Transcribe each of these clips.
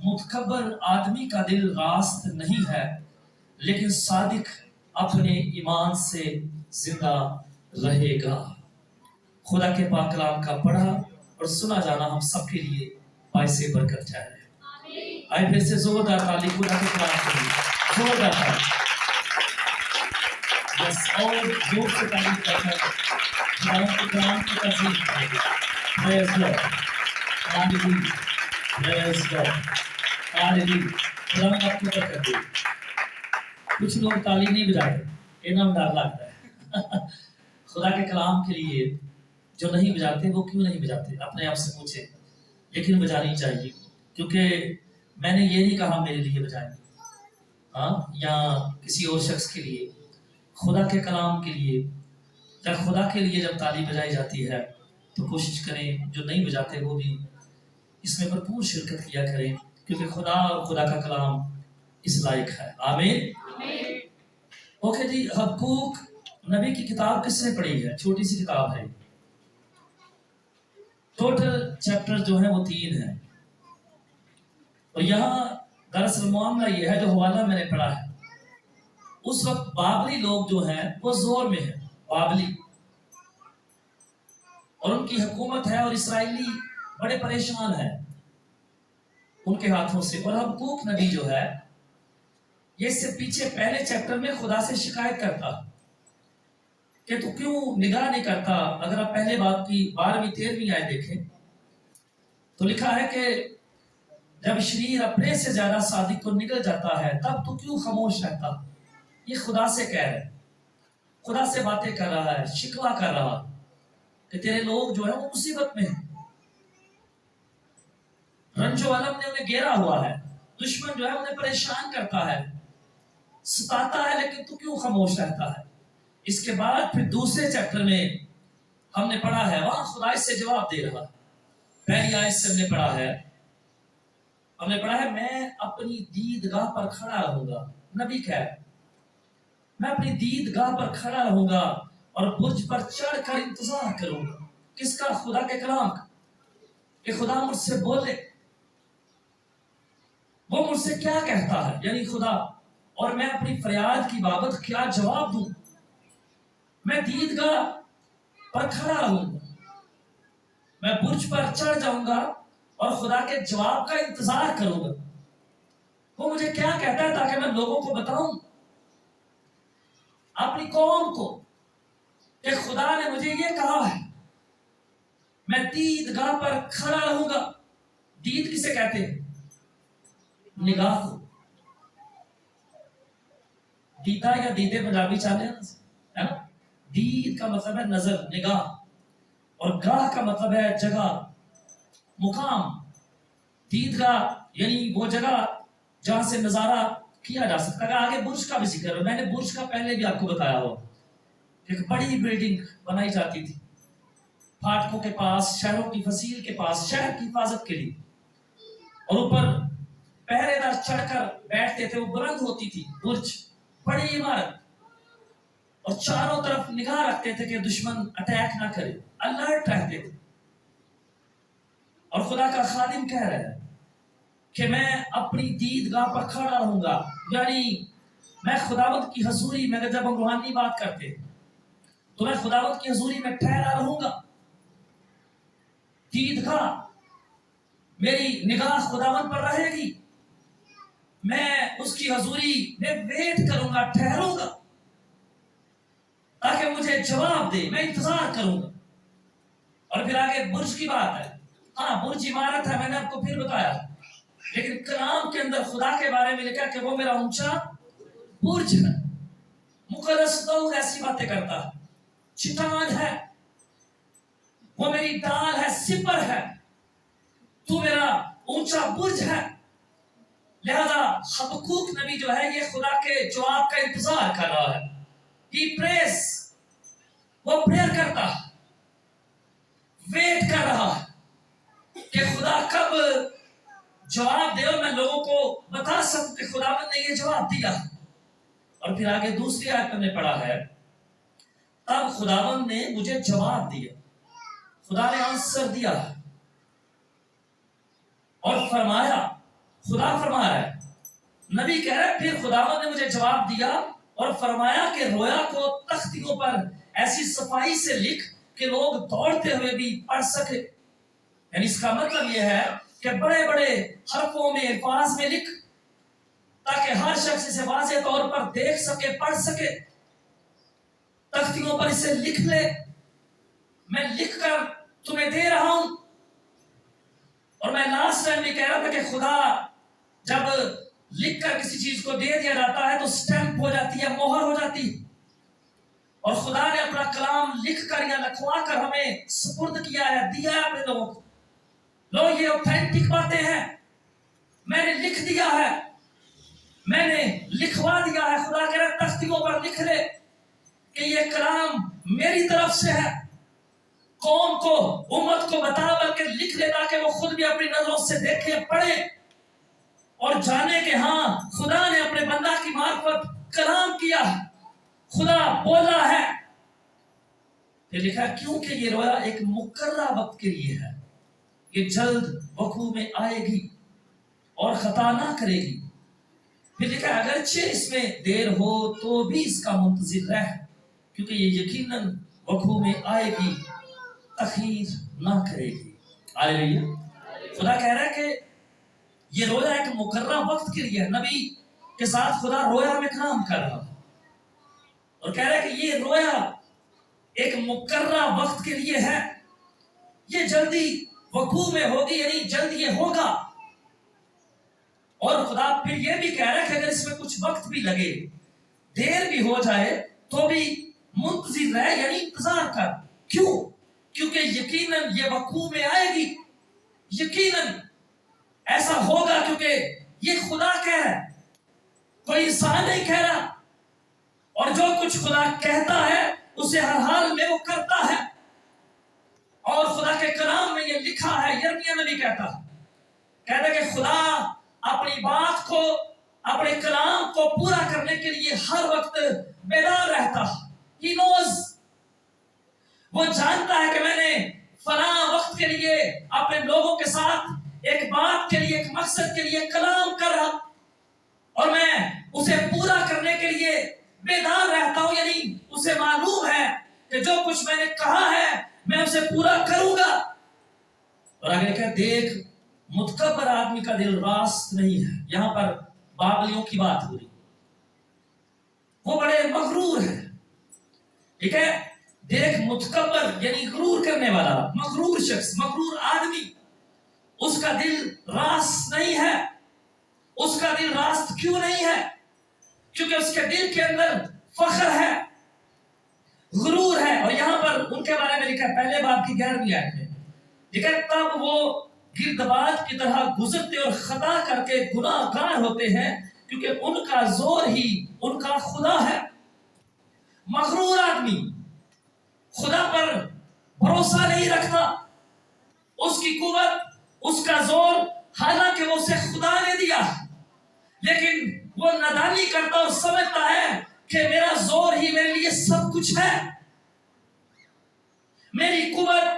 متکبر آدمی کا دل راست نہیں ہے، لیکن صادق اپنے ایمان سے زندہ رہے گا۔ خدا کے پاک کلام کا پڑھا اور سنا جانا ہم سب کے لیے باعث برکت ہے۔ آئے پھر سے زوردار تالی خدا کے کلام کے لیے، زوردار تالی۔ بس اور زور سے تعلیم کرتا ہے، خدا کے کلام کی تعظیم کرے گا۔ Praise God. Hallelujah. Praise God. Hallelujah. خدا آپ کو برکت دے۔ کچھ لوگ تالی نہیں بجاتے، انہیں ڈر لگتا ہے۔ خدا کے کلام کے لیے جو نہیں بجاتے وہ کیوں نہیں بجاتے؟ اپنے آپ سے پوچھیں۔ لیکن بجانی چاہیے، کیونکہ میں نے یہ نہیں کہا میرے لیے بجائیں، ہاں، یا کسی اور شخص کے لیے، خدا کے کلام کے لیے یا خدا کے لیے جب تالی بجائی جاتی ہے تو کوشش کریں جو نہیں بجاتے وہ بھی اس میں بھرپور شرکت کیا کریں، کیونکہ خدا اور خدا کا کلام اس لائق ہے۔ آمین۔ اوکے جی، حبقوق نبی کی کتاب کس نے پڑھی ہے؟ چھوٹی سی کتاب ہے، ٹوٹل چیپٹر جو ہیں وہ 3 ہیں، اور یہاں دراصل معاملہ یہ ہے جو حوالہ میں نے پڑھا ہے، اس وقت بابلی لوگ جو ہیں وہ زور میں ہیں، بابلی، اور ان کی حکومت ہے، اور اسرائیلی بڑے پریشان ہیں ان کے ہاتھوں سے۔ اور حبقوق نبی جو ہے یہ اس سے پیچھے پہلے چیپٹر میں خدا سے شکایت کرتا کہ تو کیوں نگاہ نہیں کرتا۔ اگر آپ پہلے باب کی 12ویں 13ویں آیت دیکھیں تو لکھا ہے کہ جب شریر اپنے سے زیادہ صادق کو نگل جاتا ہے تب تو کیوں خاموش رہتا۔ یہ خدا سے کہہ رہے ہیں، خدا سے باتیں کر رہا ہے، شکوہ کر رہا کہ تیرے لوگ جو ہیں وہ مصیبت میں ہیں، رنج و علم نے انہیں گھیرا ہوا ہے، دشمن جو ہے انہیں پریشان کرتا ہے، ستاتا ہے، لیکن تو کیوں خاموش رہتا ہے۔ اس کے بعد پھر دوسرے چیپٹر میں ہم نے پڑھا ہے، وہاں خدا اس سے جواب دے رہا۔ پہلی آیت سے ہم نے پڑھا ہے میں اپنی دیدگاہ پر کھڑا رہوں گا۔ نبی کہہ رہے میں اپنی دیدگاہ پر کھڑا رہوں گا اور برج پر چڑھ کر انتظار کروں گا۔ کس کا؟ خدا کے کلام کا، کہ خدا مجھ سے بولے، وہ مجھ سے کیا کہتا ہے، یعنی خدا، اور میں اپنی فریاد کی بابت کیا جواب دوں۔ میں دیدگاہ پر کھڑا رہوں گا، میں برج پر چڑھ جاؤں گا اور خدا کے جواب کا انتظار کروں گا، وہ مجھے کیا کہتا ہے تاکہ میں لوگوں کو بتاؤں، اپنی قوم کو، کہ خدا نے مجھے یہ کہا ہے۔ میں دیدگاہ پر کھڑا رہوں گا۔ دید کسے کہتے ہیں؟ نگاہ کو۔ دیدہ یا دیدے پنجابی چاہتے ہیں نا، دید کا مطلب ہے نظر، نگاہ، اور گاہ کا مطلب ہے جگہ، مقام۔ دیدگاہ یعنی وہ جگہ جہاں سے نظارہ کیا جا سکتا ہے۔ آگے برج کا بھی ذکر ہے، میں نے برج کا پہلے بھی آپ کو بتایا ہو، ایک بڑی بلڈنگ بنائی جاتی تھی پھاٹکوں کے پاس، شہروں کی فصیل کے پاس، شہر کی حفاظت کے لیے، اور اوپر پہرے دار چڑھ کر بیٹھتے تھے، وہ بلند ہوتی تھی برج، بڑی عمارت، اور چاروں طرف نگاہ رکھتے تھے کہ دشمن اٹیک نہ کرے، الرٹ رہتے تھے۔ اور خدا کا خادم کہہ رہا ہے کہ میں اپنی دیدگاہ پر کھڑا رہوں گا، یعنی میں خداوند کی حضوری میں، جب ہم روحانی بات کرتے ہیں تو میں خداوند کی حضوری میں ٹھہرا رہوں گا۔ دیدگاہ، میری نگاہ خداوند پر رہے گی، میں اس کی حضوری میں ویٹ کروں گا، ٹھہروں گا تاکہ مجھے جواب دے، میں انتظار کروں گا۔ اور پھر آگے برج کی بات ہے، ہاں برج عمارت ہے، میں نے آپ کو پھر بتایا، لیکن کلام کے اندر خدا کے بارے میں لکھا کہ وہ میرا اونچا برج ہے، مقدس طور ایسی باتیں کرتا ہے، چٹان ہے، وہ میری ڈال ہے، سپر ہے، تو میرا اونچا برج ہے۔ لہذا حبقوق نبی جو ہے یہ خدا کے جواب کا انتظار کر رہا ہے۔ He prays، وہ پریئر کرتا ہے، ویٹ کر رہا ہے کہ خدا کب جواب دے اور میں لوگوں کو بتا سکوں کہ خداوند نے یہ جواب دیا۔ اور پھر آگے دوسری آیت میں نے پڑھا ہے، تب خداوند نے مجھے جواب دیا، خدا نے آنسر دیا اور فرمایا خدا فرما رہا ہے، نبی کہہ رہا ہے پھر خداوند نے مجھے جواب دیا اور فرمایا کہ رویا کو تختیوں پر ایسی صفائی سے لکھ کہ لوگ دوڑتے ہوئے بھی پڑھ سکے. یعنی اس کا مطلب یہ ہے کہ بڑے بڑے حرفوں میں الفاظ میں لکھ تاکہ ہر شخص اسے واضح طور پر دیکھ سکے، پڑھ سکے. تختیوں پر اسے لکھ لے، میں لکھ کر تمہیں دے رہا ہوں. اور میں لاسٹ ٹائم بھی کہہ رہا تھا کہ خدا جب لکھ کر کسی چیز کو دے دیا جاتا ہے تو سٹیمپ ہو جاتی ہے، مہر ہو جاتی ہے. اور خدا نے اپنا کلام لکھ کر یا لکھوا کر ہمیں سپرد کیا ہے، دیا ہے اپنے لوگوں کو. لو یہ اوتھینٹک باتیں ہیں، میں نے لکھ دیا ہے، میں نے لکھوا دیا ہے. خدا کہہ رہا ہے تختیوں پر لکھ لے کہ یہ کلام میری طرف سے ہے. قوم کو، امت کو بتا، بلکہ لکھ لے تاکہ وہ خود بھی اپنی نظروں سے دیکھے، پڑھے اور جانے کہ ہاں خدا نے اپنے بندہ کی معرفت کلام کیا، خدا بولا ہے. پھر لکھا کیونکہ یہ رویا ایک مقررہ وقت کے لیے ہے، یہ جلد وقوع میں آئے گی اور خطا نہ کرے گی. پھر لکھا اگرچہ اس میں دیر ہو تو بھی اس کا منتظر رہ، کیونکہ یہ یقیناً وقوع میں آئے گی، تخیر نہ کرے گی. ہاللیلویا. خدا کہہ رہا ہے کہ یہ رویا ایک مقررہ وقت کے لیے ہے. نبی کے ساتھ خدا رویا میں کلام کر رہا ہے اور کہہ رہا ہے کہ یہ رویا ایک مقررہ وقت کے لیے ہے، یہ جلدی وقوع میں ہوگی، یعنی جلد یہ ہوگا. اور خدا پھر یہ بھی کہہ رہا ہے کہ اگر اس میں کچھ وقت بھی لگے، دیر بھی ہو جائے تو بھی منتظر رہ، یعنی انتظار کر. کیوں؟ کیونکہ یقیناً یہ وقوع میں آئے گی، یقیناً ایسا ہوگا، کیونکہ یہ خدا کہہ رہا ہے، کوئی انسان نہیں کہہ رہا. اور جو کچھ خدا کہتا ہے اسے ہر حال میں وہ کرتا ہے. اور خدا کے کلام میں یہ لکھا ہے، یرمیا نبی کہتا ہے کہ خدا اپنی بات کو، اپنے کلام کو پورا کرنے کے لیے ہر وقت بیدار رہتا. He knows، وہ جانتا ہے کہ میں نے فلاں وقت کے لیے اپنے لوگوں کے ساتھ ایک بات کے لیے، ایک مقصد کے لیے کلام کر رہا اور میں اسے پورا کرنے کے لیے بیدار رہتا ہوں. یعنی اسے معلوم ہے کہ جو کچھ میں نے کہا ہے میں اسے پورا کروں گا. اور آگے کہ دیکھ متکبر آدمی کا دل راست نہیں ہے. یہاں پر بابلیوں کی بات ہو رہی، وہ بڑے مغرور ہیں. ٹھیک ہے، دیکھ متکبر یعنی غرور کرنے والا، مغرور شخص، مغرور آدمی، اس کا دل راست نہیں ہے. اس کا دل راست کیوں نہیں ہے؟ کیونکہ اس کے دل کے اندر فخر ہے، غرور ہے. اور یہاں پر ان کے بارے میں لکھا ہے پہلے باب کی 11ویں آیت میں لکھا ہے تب وہ گردباد کی طرح گزرتے اور خطا کر کے گناہ گار ہوتے ہیں، کیونکہ ان کا زور ہی ان کا خدا ہے. مغرور آدمی خدا پر بھروسہ نہیں رکھتا، اس کی قوت، اس کا زور، حالانکہ وہ اسے خدا نے دیا، لیکن وہ نادانی کرتا اور سمجھتا ہے کہ میرا زور ہی میرے لیے سب کچھ ہے، میری قوت.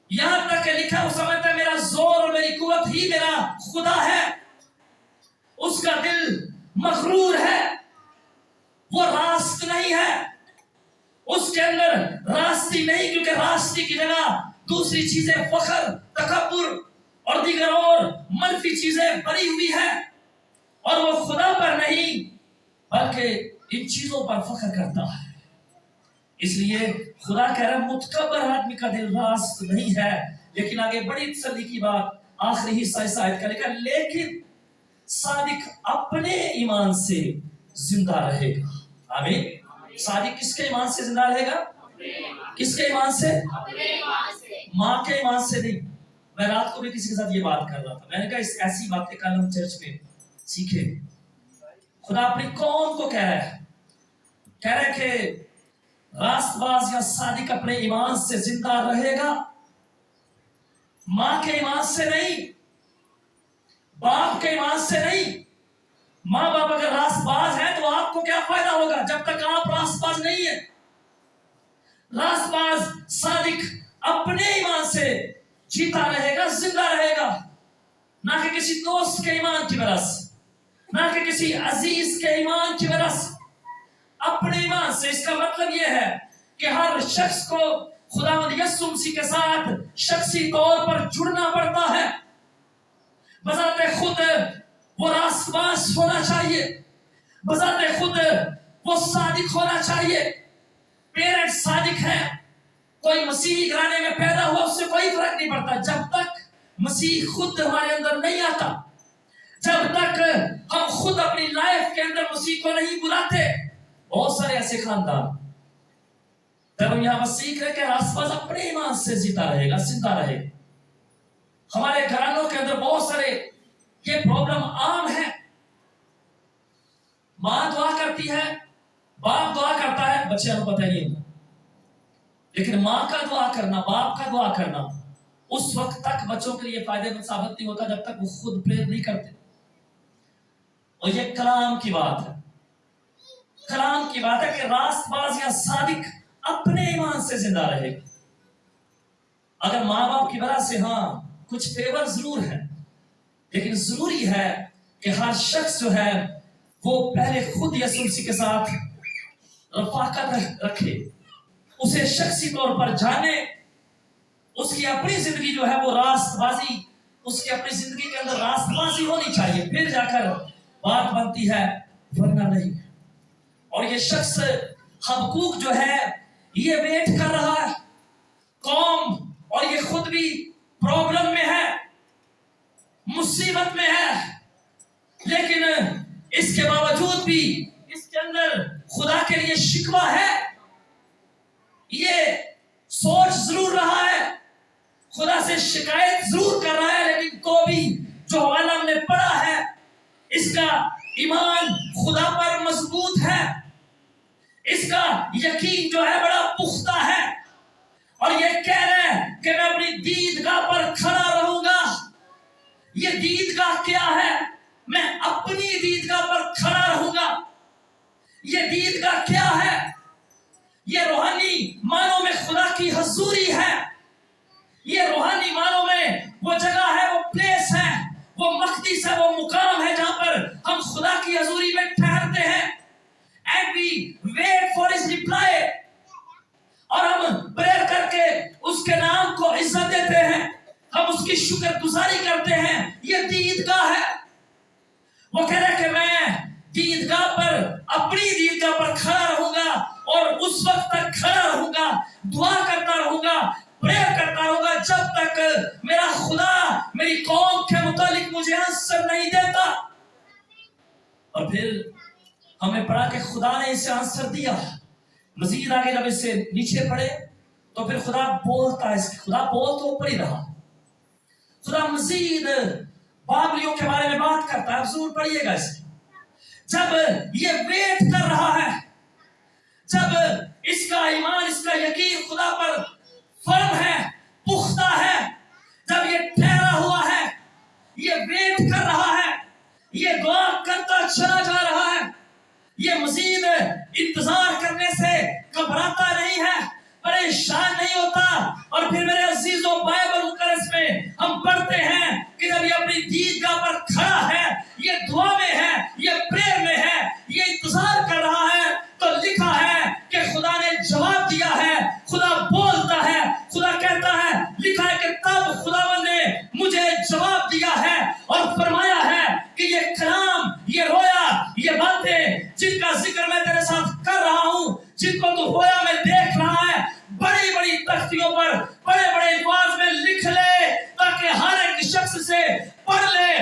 یہاں تک کہ لکھا وہ سمجھتا ہے میرا زور اور میری قوت ہی میرا خدا ہے. اس کا دل مغرور ہے، وہ راست نہیں ہے، اس کے اندر راستی نہیں، کیونکہ راستی کی جگہ دوسری چیزیں، فخر، تکبر اور دیگر اور منفی چیزیں بری ہوئی ہیں. اور وہ خدا پر نہیں بلکہ ان چیزوں پر فخر کرتا ہے. اس لیے خدا کہہ رہا ہے متکبر آدمی کا دل راست نہیں ہے. لیکن آگے بڑی تسلی کی بات آخری حصہ اس آیت کا لکھا، لیکن صادق اپنے ایمان سے زندہ رہے گا. آمین. صادق کس کے ایمان سے زندہ رہے گا؟ کس کے ایمان سے؟ ماں کے ایمان سے نہیں. میں رات کو بھی کسی کے ساتھ یہ بات کر رہا تھا، میں نے کہا اس ایسی باتیں کل ہم چرچ میں سیکھیں. خدا اپنی قوم کو کہہ رہا ہے کہ راست باز یا صادق اپنے ایمان سے زندہ رہے گا، ماں کے ایمان سے نہیں، باپ کے ایمان سے نہیں. ماں باپ اگر راست باز ہیں تو آپ کو کیا فائدہ ہوگا جب تک آپ راست باز نہیں ہیں. راست باز صادق اپنے ایمان سے جیتا رہے گا، زندہ رہے گا. ना कि किसी दोस्त के ईमान की वजह से, ना कि किसी अजीज के ईमान की वजह से, अपने ईमान से। इसका मतलब यह है कि हर शख्स को खुदावंद यीशु मसीह के साथ शख्सी तौर पर जुड़ना पड़ता है। बजाते खुद वो रास्तबाज होना चाहिए, बजाते खुद वो सादिक होना चाहिए। पेरेंट्स सादिक हैं, कोई मसीही घराने में पैदा हुआ उससे कोई फर्क नहीं पड़ता जब तक मसीह खुद हमारे अंदर नहीं आता, जब तक हम खुद अपनी लाइफ के अंदर मसीह को नहीं बुलाते। बहुत सारे ऐसे खानदान, जब हम यहाँ सीख रहे कि रास्तबाज अपने ईमान से जीता रहेगा, जिंदा रहेगा। हमारे घरानों के अंदर बहुत सारे ये प्रॉब्लम आम है। माँ दुआ करती है, बाप दुआ करता है, बच्चे को पता नहीं होता, लेकिन माँ का दुआ करना, बाप का दुआ करना उस वक्त तक बच्चों के लिए फायदेमंद साबित नहीं होता जब तक वो खुद प्रेयर नहीं करते। और ये कलाम की बात है, कलाम की बात है कि रास्तबाज या सादिक अपने ईमान से जिंदा रहेगा। अगर माँ बाप की वजह से हाँ कुछ फेवर जरूर है, लेकिन जरूरी है कि हर शख्स जो है वो पहले खुद यीशु मसीह के साथ रफाकत रखे, उसे शख्सी तौर पर जाने, उसकी अपनी जिंदगी जो है वो रास्तबाजी, उसकी अपनी जिंदगी के अंदर रास्तबाजी होनी चाहिए, फिर जाकर बात बनती है, वरना नहीं। और ये शख्स हबकूक जो है ये वेट कर रहा है कौम, और ये खुद भी प्रॉब्लम में है, मुसीबत में है, लेकिन इसके बावजूद भी इसके अंदर खुदा के लिए शिकवा है। ये सोच जरूर रहा है, खुदा से शिकायत जरूर कर रहा है, लेकिन तो भी जो हवाला हमने पढ़ा है इसका ईमान खुदा पर मजबूत है, इसका यकीन जो है बड़ा पुख्ता है, और ये कह रहे हैं कि मैं अपनी दीदगाह पर खड़ा रहूंगा। ये दीदगाह क्या है? मैं अपनी दीदगाह पर खड़ा रहूंगा। ये दीदगाह क्या है? ये रूहानी मानों में खुदा की हजूरी है, ये रूहानी मानों में वो जगह है, वो प्लेस है, वो मकदस है, वो मुकाम है जहां पर हम खुदा की हजूरी में ठहरते हैं। And we wait for his reply, और हम प्रेयर करके उसके नाम को इज्जत देते हैं, हम उसकी शुक्रगुजारी करते हैं। ये दीदगाह है। वो कह रहे कि मैं दीदगाह पर, अपनी दीदगाह पर खड़ा रहूंगा, और उस वक्त तक खड़ा रहूंगा, दुआ करता रहूंगा, प्रेयर करता रहूंगा जब तक मेरा खुदा मेरी कौम के मुतालिक मुझे आंसर नहीं देता। और फिर हमें पढ़ा कि खुदा ने इसे आंसर दिया। मजीद आगे जब इससे नीचे पढ़े तो फिर खुदा बोलता है, खुदा बोल तो ऊपर ही रहा, खुदा मजीद बाबलियों के बारे में बात करता है। जरूर पढ़िएगा इसे। जब ये वेट कर रहा है, जब इसका ईमान, इसका यकीन खुदा पर फर्म है, पुख्ता है, जब ये ठहरा हुआ है, ये वेट कर रहा है, ये दुआ करता चला जा रहा है, ये मजीद इंतजार करने से घबराता नहीं है, परेशान नहीं होता। और फिर मेरे अजीजों, बाइबल मुकद्दस में हम पढ़ते हैं कि जब ये अपनी दीदगाह पर खड़ा है, ये दुआ में है, ये प्रेयर में है, ये इंतजार कर रहा है, तो लिखा है कि खुदा ने जवाब दिया है। खुदा बोलता है, खुदा कहता है, लिखा है कि तब खुदावंद ने मुझे जवाब दिया है और फरमाया है कि ये कलाम, ये रोया, ये बातें जिनका जिक्र मैं तेरे साथ कर रहा हूं, जिनको तू होया में देख रहा है, बड़ी बड़ी तख्तियों पर बड़े बड़े अल्फाज में लिख ले, ताकि हर एक शख्स से पढ़ ले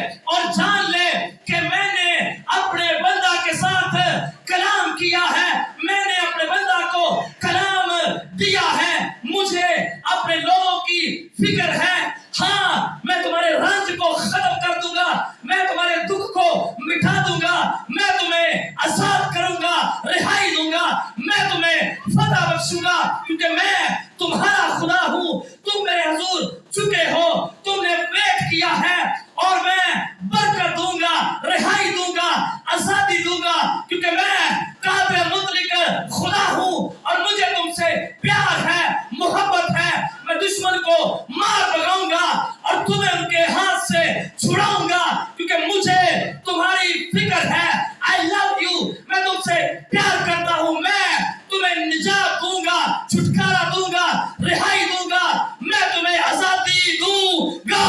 मुझे तुम्हारी फिक्र है, आई लव यू, मैं तुमसे प्यार करता हूं, मैं तुम्हें निजात दूंगा, छुटकारा दूंगा, रिहाई दूंगा, मैं तुम्हें आजादी दूंगा।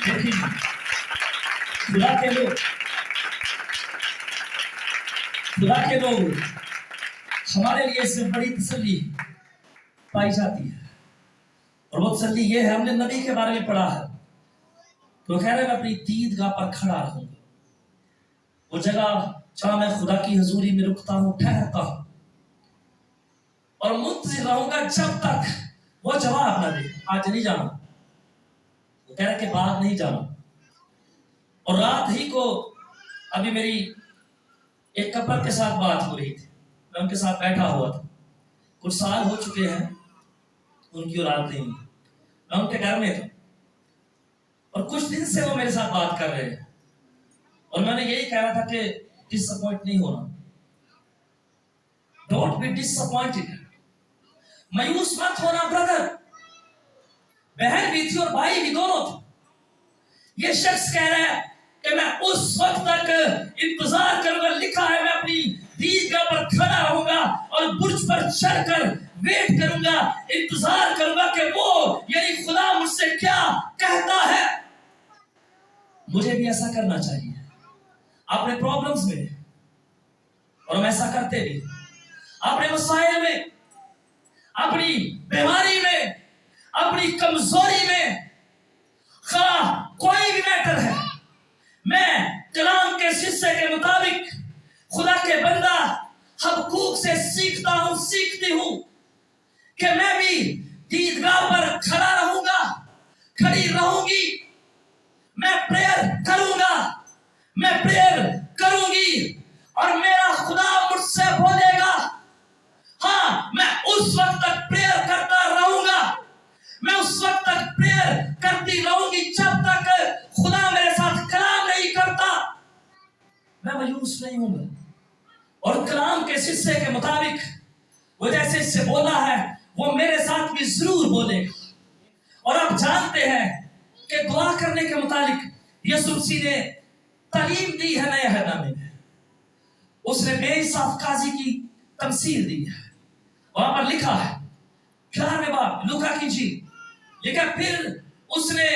देखिए खुदा के लोग हमारे लिए इससे बड़ी तसल्ली पाई जाती है, और वो तसल्ली ये है, हमने नबी के बारे में पढ़ा है, तो कह रहे मैं अपनी दीदगाह पर खड़ा रहूंगा, वो जगह जहां मैं खुदा की हजूरी में रुकता हूं, ठहरता हूं, और मुंतजिर रहूंगा जब तक वो जवाब न दे। आज नहीं जाना, वो कह रहे कि बाद नहीं जाना। और रात ही को अभी मेरी एक कपल के साथ बात हो रही थी, मैं उनके साथ बैठा हुआ था, कुछ साल हो चुके हैं, उनकी औलाद नहीं, मैं उनके घर में था, और कुछ दिन से वो मेरे साथ बात कर रहे हैं, और मैंने यही कह रहा था कि डिसअपॉइंट नहीं होना, डोंट बी डिसअपॉइंटेड, मायूस मत होना ब्रदर। बहन भी थी और भाई भी, दोनों थे। ये शख्स कह रहा है कि मैं उस वक्त तक इंतजार करूंगा, लिखा है मैं अपनी दीदगाह पर खड़ा रहूंगा और बुर्ज पर चढ़कर वेट करूंगा, इंतजार करूंगा कि वो यानी खुदा मुझसे क्या कहता है। मुझे भी ऐसा करना चाहिए अपने प्रॉब्लम्स में, और हम ऐसा करते भी, अपने मसाइल में, अपनी बीमारी में, अपनी कमजोरी में, कोई भी मैटर है, मैं कलाम के हिस्से के मुताबिक खुदा के बंदा हबकूक से सीखती हूं कि मैं भी दीदगाह पर खड़ा रहूंगा, खड़ी रहूंगी, मैं प्रेयर करूंगा, मैं प्रेयर करूंगी, और मेरा खुदा मुझसे बोलेगा। हाँ, मैं उस वक्त तक प्रेयर करता रहूंगा, मैं उस वक्त तक प्रेयर करती रहूंगी जब तक खुदा मेरे साथ कलाम नहीं करता। मैं मायूस नहीं हूं, और कलाम के हिस्से के मुताबिक वो जैसे इससे बोला है, वो मेरे साथ भी जरूर बोलेगा। और आप जानते हैं कि दुआ करने के मुताबिक यीशु मसीह ने तालीम दी है नए अहद में, उसने बेइंसाफ काजी की तमसील दी है। वहां पर लिखा है 11वें बाब लूका की इंजील, लिखा फिर उसने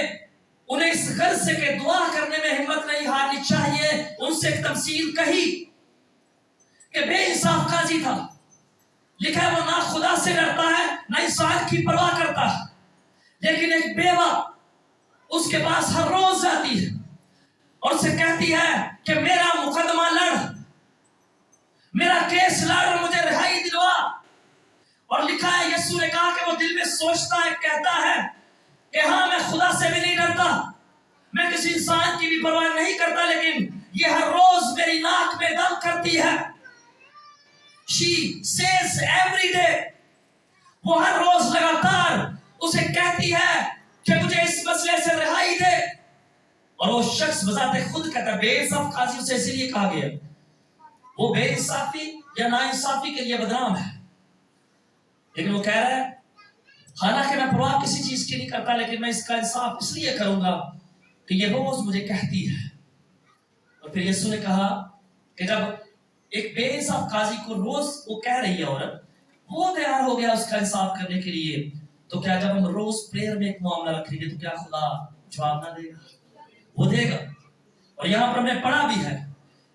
उन्हें इस गर्ज से के दुआ करने में हिम्मत नहीं हारनी चाहिए, उनसे एक तमसील कही कि बेइंसाफ काजी था, लिखा है वो ना खुदा से डरता है ना इंसान की परवाह करता है, लेकिन एक बेवा उसके पास हर रोज जाती है और उसे कहती है कि मेरा मुकदमा लड़, मेरा केस लड़ और मुझे रिहाई दिलवा। और लिखा है यीशु ने कहा कि वो दिल में सोचता है, कहता है कि हाँ मैं खुदा से भी नहीं डरता, मैं किसी इंसान की भी परवाह नहीं करता, लेकिन ये हर रोज मेरी नाक में दम करती है। She says every day, वो हर रोज लगातार उसे कहती है कि मुझे इस मसले से रिहाई दे। और वो शख्स बजाते खुद कहता है, बेइंसाफ काजी उसे इसीलिए कहा गया, वो बेइंसाफी या नाइंसाफी के लिए बदनाम है, लेकिन वो कह रहा है हालांकि मैं परवाह किसी चीज की नहीं करता, लेकिन मैं इसका इंसाफ इसलिए करूंगा कि ये रोज मुझे कहती है। और फिर यीशु ने कहा कि जब एक बेइंसाफ काजी को रोज वो कह रही है औरत, वो तैयार हो गया उसका इंसाफ करने के लिए, तो क्या जब हम रोज प्रेयर में एक मामला रखेंगे तो क्या खुदा जवाब ना देगा? वो देगा। और यहाँ पर हमने पढ़ा भी है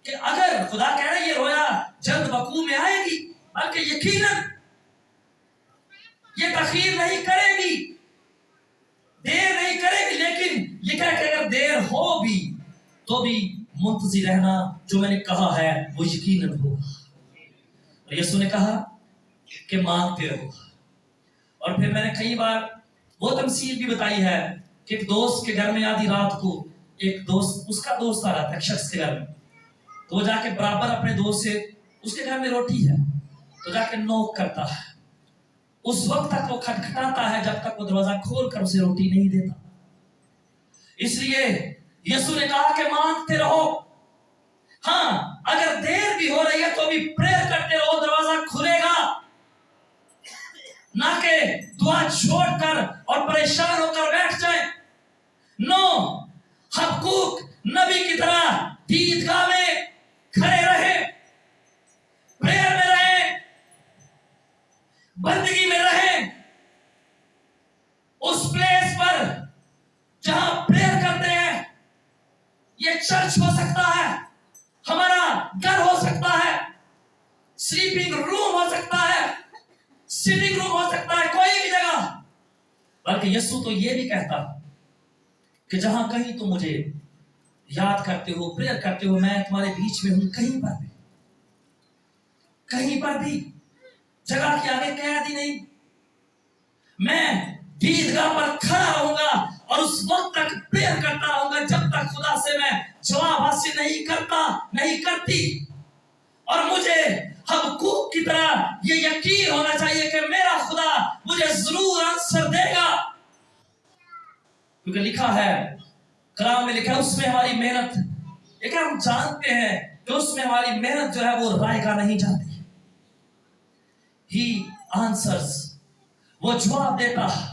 कि अगर खुदा कह रहा है ये रोया जल्द वकू में आएगी, बल्कि यकीनन ये तखीर नहीं करेगी, देर नहीं करेगी, लेकिन लिखा है कि अगर देर हो भी तो भी मुंतज़िर रहना, जो मैंने कहा है वो यकीनन होगा। और यीशु ने कहा कि मांगते रहो। और फिर मैंने कई बार वो तमसील भी बताई है कि एक दोस्त के घर में आधी रात को एक दोस्त, उसका दोस्त आ रहा था एक शख्स के घर में, तो वो जाके बराबर अपने दोस्त से, उसके घर में रोटी है तो जाके नोक करता है, उस वक्त तक वो खटखटाता है जब तक वो दरवाजा खोल कर उसे रोटी नहीं देता। इसलिए यीशु ने कहा कि मांगते रहो, हाँ अगर देर भी हो रही है तो भी प्रेयर करते रहो, दरवाजा खुलेगा। ना कि दुआ छोड़कर और परेशान होकर बैठ जाए, दीदगाह में खड़े रहे, प्रेयर में रहे, बंदगी में रहे, उस प्लेस पर जहां प्रेयर करते हैं। ये चर्च हो सकता है, हमारा घर हो सकता है, स्लीपिंग रूम हो सकता है, सिटिंग रूम हो सकता है, कोई भी जगह। बल्कि यीशु तो ये भी कहता कि जहां कहीं तुम मुझे याद करते हो, प्रेयर करते हो, मैं तुम्हारे बीच में हूं। कहीं पर भी जगह के आगे कैद ही नहीं। मैं दीदगाह पर खड़ा रहूंगा और उस वक्त तक प्रेयर करता रहूंगा जब तक खुदा से मैं जवाब हासिल नहीं करती। और मुझे हबक्कूक की तरह ये यकीन होना चाहिए कि मेरा खुदा मुझे जरूर आंसर देगा, क्योंकि लिखा है, कलाम में लिखा है, उसमें हमारी मेहनत, लेकिन हम जानते हैं कि उसमें हमारी मेहनत जो है वो रायगा नहीं जाती। He answers, वो जवाब देता है,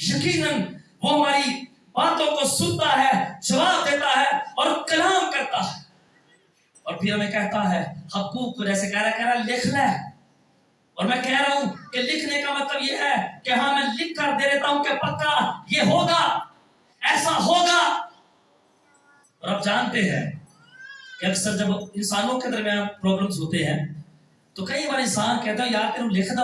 यकीनन वो हमारी बातों को सुनता है, जवाब देता है और कलाम करता है। और फिर हमें कहता है, हबक्कूक को जैसे कह रहा लिख ले। और मैं कह रहा हूं कि लिखने का मतलब ये है कि हाँ, मैं लिख कर दे देता हूं कि पक्का ये होगा, ऐसा होगा। और आप जानते हैं कि अक्सर जब इंसानों के दरमियान प्रॉब्लम्स होते हैं तो कई बार इंसान कहता है, यार तेरे लिख दो,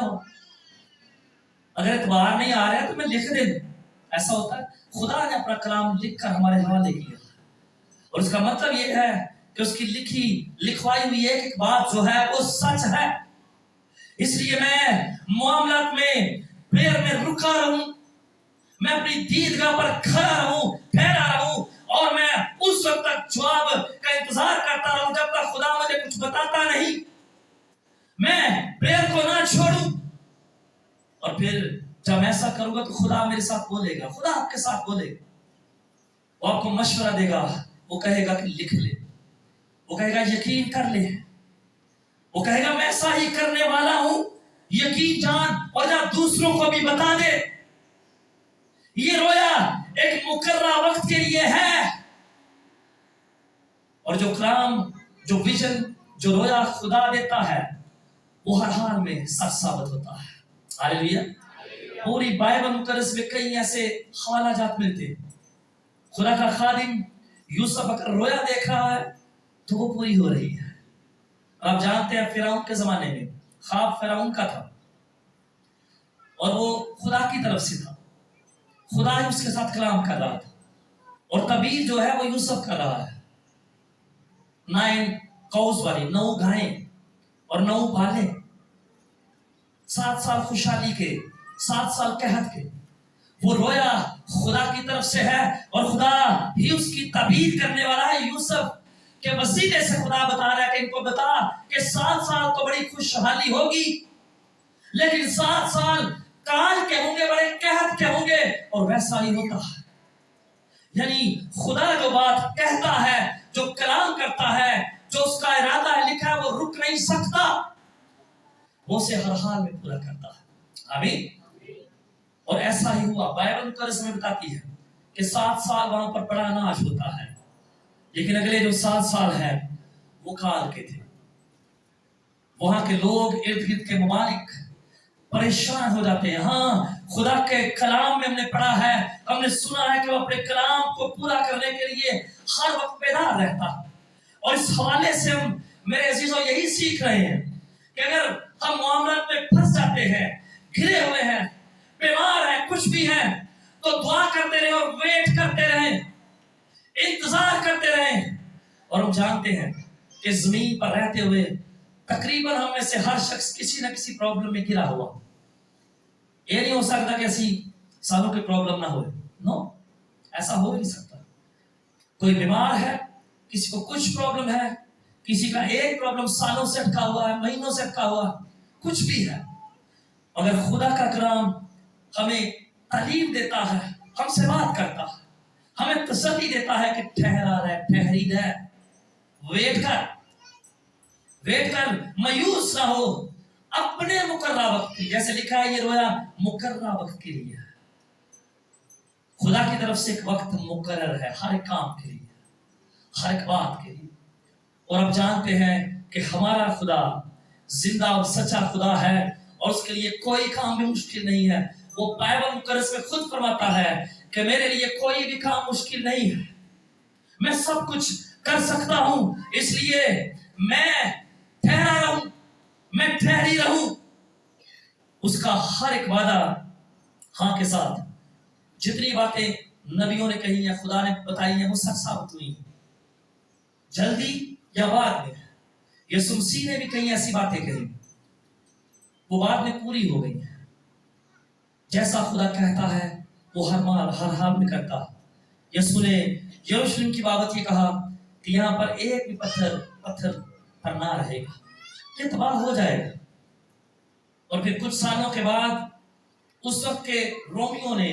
अगर एतबार नहीं आ रहा है तो मैं लिख दे दूं। ऐसा होता है। खुदा ने अपना कलाम लिख कर हमारे हवाले किया, और उसका मतलब ये है कि उसकी लिखवाई हुई एक बात जो है वो सच है। इसलिए मैं मामलात में, प्रेयर में रुका रहूं, मैं अपनी दीदगाह पर खड़ा रहूं, ठहरा रहूं, और मैं उस वक्त तक जवाब का इंतजार करता रहूं जब तक खुदा मुझे कुछ बताता नहीं। मैं प्रेयर को ना छोड़ूं, और फिर जब ऐसा करूंगा तो खुदा मेरे साथ बोलेगा, खुदा आपके साथ बोलेगा, वो आपको मशवरा देगा, वो कहेगा कि लिख ले, वो कहेगा यकीन कर ले, वो कहेगा मैं ऐसा ही करने वाला हूं, यकीन जान और जा दूसरों को भी बता दे। ये रोया एक मुकर्रा वक्त के लिए है, और जो कलाम, जो विजन, जो रोया खुदा देता है वो हर हाल में सच साबित होता है। हालेलुया। पूरी बाइबल मुकद्दस में कई ऐसे हवाला जात मिलते हैं। खुदा का खादिम यूसुफ अगर रोया देख रहा है तो वो पूरी हो रही है। आप जानते हैं फिरौन के जमाने में ख्वाब फिरौन का था, और वो खुदा की तरफ से था, खुदा ही उसके साथ कलाम कर रहा था, और तबीर जो है वो यूसुफ कर रहा है। 9 कौस वाली, 9 गायें और 9 बाले, 7 साल खुशहाली के, 7 साल कहत के। वो रोया खुदा की तरफ से है, और खुदा ही उसकी तबीर करने वाला है। यूसुफ के वसीले से खुदा बता रहा है कि इनको बता कि 7 साल तो बड़ी खुशहाली होगी, लेकिन 7 साल काल के होंगे, बड़े कहत के होंगे। और वैसा ही होता है। यानी खुदा जो बात कहता है, जो कलाम करता है, जो उसका इरादा है, लिखा है, वो रुक नहीं सकता, वो उसे हर हाल में पूरा करता है। आमीन। और ऐसा ही हुआ। बाइबल मुकद्दस में बताती है कि 7 साल वहां पर बड़ा अनाज होता है, लेकिन अगले जो 7 साल है वो काल के थे। वहां के लोग, इर्द गिर्द के ममालिक परेशान हो जाते हैं। हाँ, खुदा के कलाम में हमने पढ़ा है, हमने सुना है कि वो अपने कलाम को पूरा करने के लिए हर वक्त बेदार रहता है। और इस हवाले से हम, मेरे अजीजों, यही सीख रहे हैं कि अगर हम मामलात में फंस जाते हैं, घिरे हुए हैं, बीमार हैं, कुछ भी हैं, तो दुआ करते रहे और वेट करते रहे, इंतजार करते रहे। और हम जानते हैं कि जमीन पर रहते हुए तकरीबन हम में से हर शख्स किसी न किसी प्रॉब्लम में घिरा हुआ। ये नहीं हो सकता कि ऐसी सालों की प्रॉब्लम ना हो। नो, ऐसा हो नहीं सकता। कोई बीमार है, किसी को कुछ प्रॉब्लम है, किसी का एक प्रॉब्लम सालों से अटका हुआ है, महीनों से अटका हुआ, कुछ भी है। अगर खुदा का कलाम हमें तालीम देता है, हमसे बात करता है, हमें तसल्ली देता है कि ठहरा रहे, ठहरी रहे, वेट कर, मायूस ना हो, अपने मुकर्रा वक्त के, जैसे लिखा है ये रोया मुकर्रा वक्त के लिए। खुदा की तरफ से एक वक्त मुकर्रर है हर काम के लिए, हर एक बात के लिए। और आप जानते हैं कि हमारा खुदा जिंदा और सच्चा खुदा है और उसके लिए कोई काम भी मुश्किल नहीं है। वो बाइबल मुकद्दस में खुद फरमाता है कि मेरे लिए कोई भी काम मुश्किल नहीं है, मैं सब कुछ कर सकता हूं, इसलिए मैं ठहरा रहूं, मैं ठहरी रहूं। उसका हर एक वादा हाँ के साथ। जितनी बातें नबियों ने कही हैं, खुदा ने बताई हैं, वो सच साबित हुई हैं, जल्दी या बाद में। यीशु मसीह ने भी कई ऐसी बातें कही, वो बाद में पूरी हो गई है। जैसा खुदा कहता है वो हर हाल में करता है। यीशु ने यरूशलेम की बाबत ये कहा कि यहाँ पर एक भी पत्थर पर ना रहेगा, ये तबाह हो जाएगा। और फिर कुछ सालों के बाद उस वक्त के रोमियों ने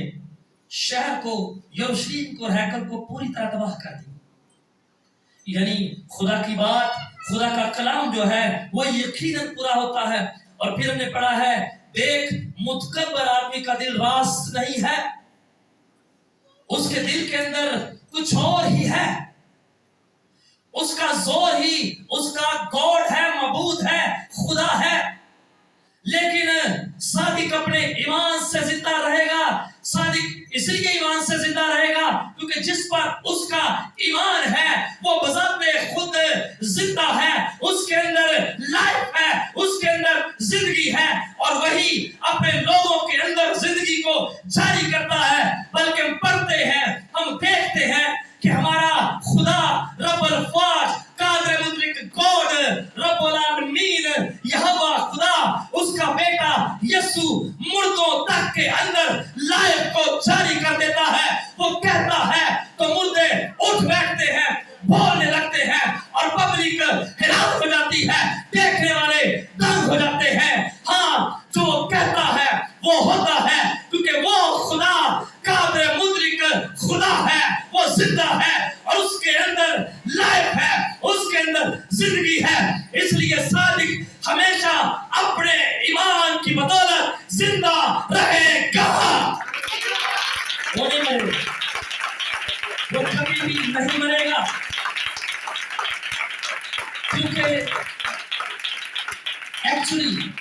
शहर को, यरूशलेम को, हैकल को पूरी तरह तबाह कर दिया। यानी खुदा की बात, खुदा का कलाम जो है वो यकीनन पूरा होता है। और फिर हमने पढ़ा है, देख मुतकब्बर आदमी का दिल रास्त नहीं है, उसके दिल के अंदर कुछ और ही है, उसका जोर ही, उसका गॉड है, मबूद है, खुदा है। लेकिन सादिक अपने ईमान से जिंदा रहेगा। सादिक इसलिए ईमान से जिंदा रहेगा क्योंकि जिस पर उसका ईमान है वो बज़ाते खुद जिंदा है, उसके अंदर लाइफ है, उसके अंदर जिंदगी है, और वही अपने लोगों के अंदर जिंदगी को जारी करता है। बल्कि हम पढ़ते हैं, हम देखते हैं कि हमारा खुदा रब्बुल फाज कादिर मुदरिक गॉड रब्बुल आलमीन यहोवा खुदा, उसका बेटा यीशु मुर्दों तक के अंदर लाइफ को जारी कर देता है। वो कहता है तो मुर्दे उठ बैठते हैं, बोलने लगते हैं, और पब्लिक हैरान हो जाती है, देखने वाले दंग हो जाते हैं। हाँ, जो कहता है वो होता है, क्योंकि वो खुदा कादिर मुदरिक खुदा है, वो जिंदा है और उसके अंदर लाइफ है, उसके अंदर जिंदगी है। इसलिए सादिक हमेशा अपने ईमान की बदौलत जिंदा रहेगा। वो नहीं मरेगा, वो कभी भी नहीं मरेगा, क्योंकि एक्चुअली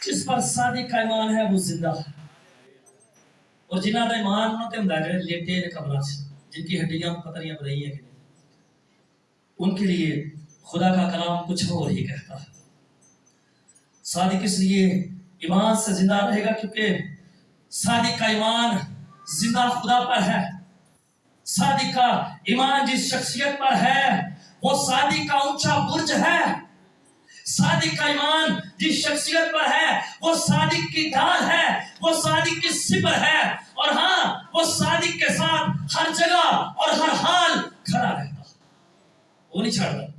जिस पर सादिक का ईमान है वो जिंदा है। और जिन्हों का ईमान उन्होंने ਹੁੰਦਾ है लेटे ने कब्र से, जिनकी हड्डियां पतलियां बन रही हैं, उनके लिए खुदा का कलाम कुछ और ही कहता है। सादिक इसलिए ईमान से जिंदा रहेगा क्योंकि सादिक का ईमान जिंदा खुदा पर है। सादिक का ईमान जिस शख्सियत पर है वो सादिक का ऊंचा बुर्ज है। सादिक का ईमान जिस शख्सियत पर है वो सादिक की ढाल है, वो सादिक की सिपर है। और हाँ, वो सादिक के साथ हर जगह और हर हाल खड़ा रहता, वो नहीं छोड़ता,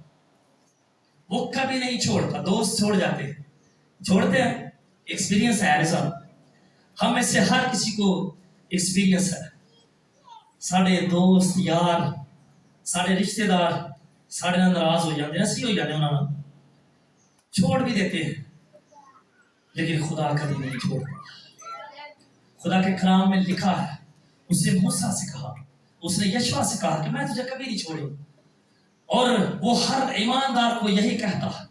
वो कभी नहीं छोड़ता। दोस्त छोड़ जाते हैं, छोड़ते हैं, एक्सपीरियंस है ऐसा, हम में से हर किसी को एक्सपीरियंस है। साढ़े दोस्त यार, साढ़े रिश्तेदार साढ़े नाराज हो जाते हैं, असली हो जाते हैं, उन्होंने छोड़ भी देते हैं, लेकिन खुदा कभी नहीं छोड़ता। खुदा के कलाम में लिखा है, उसने मूसा से कहा, उसने यशवा से कहा कि मैं तुझे कभी नहीं छोड़ूंगा। और वो हर ईमानदार को यही कहता है,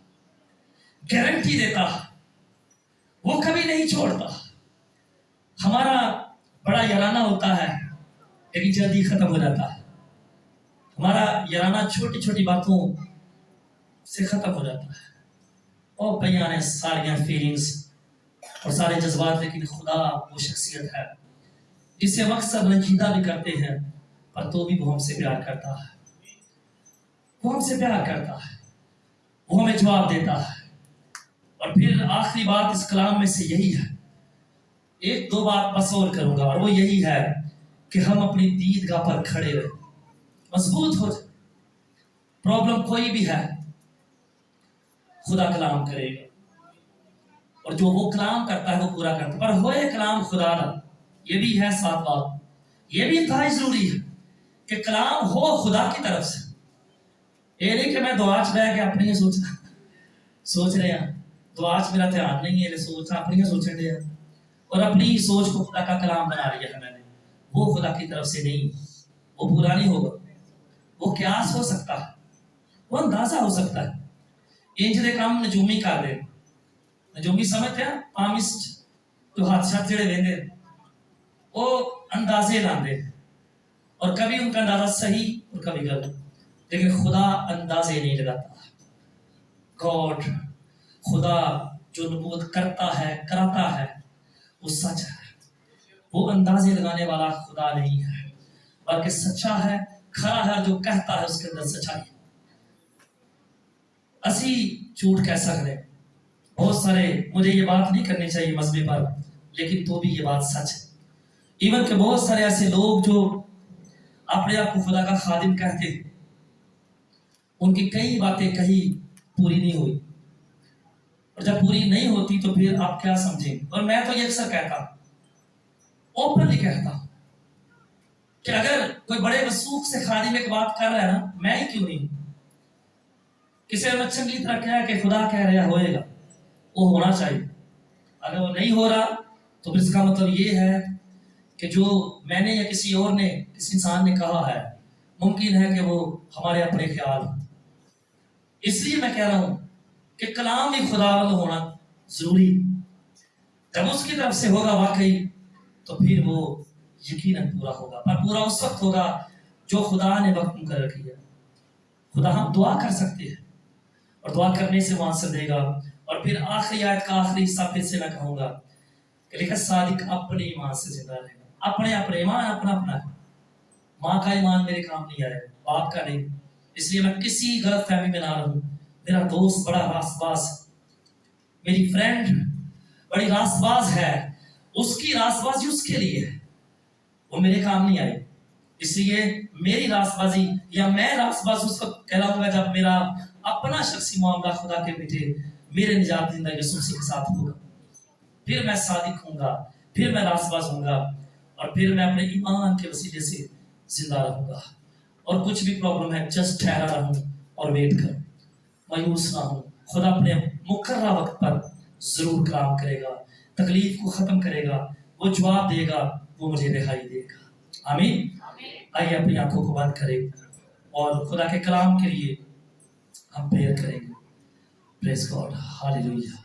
गारंटी देता है, वो कभी नहीं छोड़ता। हमारा बड़ा याराना होता है लेकिन जल्दी खत्म हो जाता है। हमारा याराना छोटी छोटी बातों से खत्म हो जाता है। और भैया ने सारियां फीलिंग्स और सारे जज्बात, लेकिन खुदा वो शख्सियत है जिससे वक्त सब रंजीदा भी करते हैं, पर तो भी वो हमसे प्यार करता है, वो हमसे प्यार करता है, वो हमें जवाब देता है। और फिर आखिरी बात इस कलाम में से यही है, एक दो बात बस और करूंगा, और वो यही है कि हम अपनी दीदगाह पर खड़े रहे, मजबूत हो जाए। प्रॉब्लम कोई भी है, खुदा कलाम करेगा, और जो वो कलाम करता है वो पूरा करता है। पर होए कलाम खुदा का, ये भी है साथ बात, ये भी इंतहाई जरूरी है कि कलाम हो खुदा की तरफ से। ये नहीं कि मैं दुआ च बह के अपनी सोच रहे हैं, दुआ च मेरा ध्यान नहीं है, सोच अपनी सोचने दे, और अपनी सोच को खुदा का कलाम बना लिया है मैंने, वो खुदा की तरफ से नहीं, वो पूरा नहीं होगा, वो क्यास हो सकता है, वो अंदाजा हो सकता है। इंज दे काम नजूमी कर दे, नजूमी समझते हैं, पामिस्ट जो हादसा जेड़े वेंदे वो अंदाजे लाते, और कभी उनका अंदाजा सही और कभी गलत, लेकिन खुदा अंदाजे नहीं लगाता। गॉड, खुदा जो नबूवत करता है, कराता है, वो सच है। वो अंदाजे लगाने वाला खुदा नहीं है, बल्कि सच्चा है, खरा है। जो कहता है उसके अंदर सच्चाई है। असी झूठ कह सकते हैं बहुत सारे, मुझे ये बात नहीं करनी चाहिए मजहबी पर, लेकिन तो भी ये बात सच है। इवन के बहुत सारे ऐसे लोग जो अपने आप को खुदा का खादिम कहते हैं, उनकी कई बातें कहीं पूरी नहीं हुई, और जब पूरी नहीं होती तो फिर आप क्या समझें। और मैं तो ये अक्सर कहता, ओपनली कहता कि अगर कोई बड़े वसूख से खादिम एक बात कर रहा है ना, मैं ही क्यों नहीं। किसी ने चंगी तरह कहा कि खुदा कह रहा होएगा, वो होना चाहिए। अगर वो नहीं हो रहा तो फिर इसका मतलब ये है कि जो मैंने या किसी और ने, किसी इंसान ने कहा है, मुमकिन है कि वो हमारे अपने ख्याल हो। इसलिए मैं कह रहा हूं कि कलाम भी खुदावंद होना जरूरी। जब उसकी तरफ से होगा वाकई, तो फिर वो यकीनन पूरा होगा, पर पूरा उस वक्त होगा जो खुदा ने वक्त मुकर्रर किया। खुदा हम दुआ कर सकते हैं, और दुआ करने से वो आंसर देगा। और फिर आखिरी आयत का आखिरी हिस्सा फिर से मैं कहूंगा कि लिखा, सादिक अपने ईमान से जिंदा रहेगा। अपने ईमान अपना अपना है। माँ का ईमान मेरे काम नहीं आएगा, बाप का नहीं। इसलिए मैं किसी गलत फहमी में ना रहूं। मेरा दोस्त बड़ा रासबाज, मेरी फ्रेंड बड़ी रासबाज है, उसकी रासबाजी उसके लिए है, वो मेरे काम नहीं आए। इसलिए मेरी रासबाजी या मैं रासबाज उस वक्त कहलाऊंगा जब मेरा अपना शख्सी मामला खुदा के बेटे मेरे निजात जिंदा यीशु मसीह के साथ होगा। फिर मैं सादिक हूंगा, फिर मैं रासबाज हूंगा, और फिर मैं अपने ईमान के वसीले से जिंदा रहूंगा। और कुछ भी प्रॉब्लम है, जस्ट ठहरा रहूं और वेट कर, मायूस ना हूं। खुदा अपने मुकर्रर वक्त पर जरूर काम करेगा, तकलीफ को खत्म करेगा, वो जवाब देगा, वो मुझे रिहाई देगा। आमीन। आइए अपनी आंखों को बंद करें और खुदा के कलाम के लिए हम प्रेयर करेंगे। Praise God, hallelujah.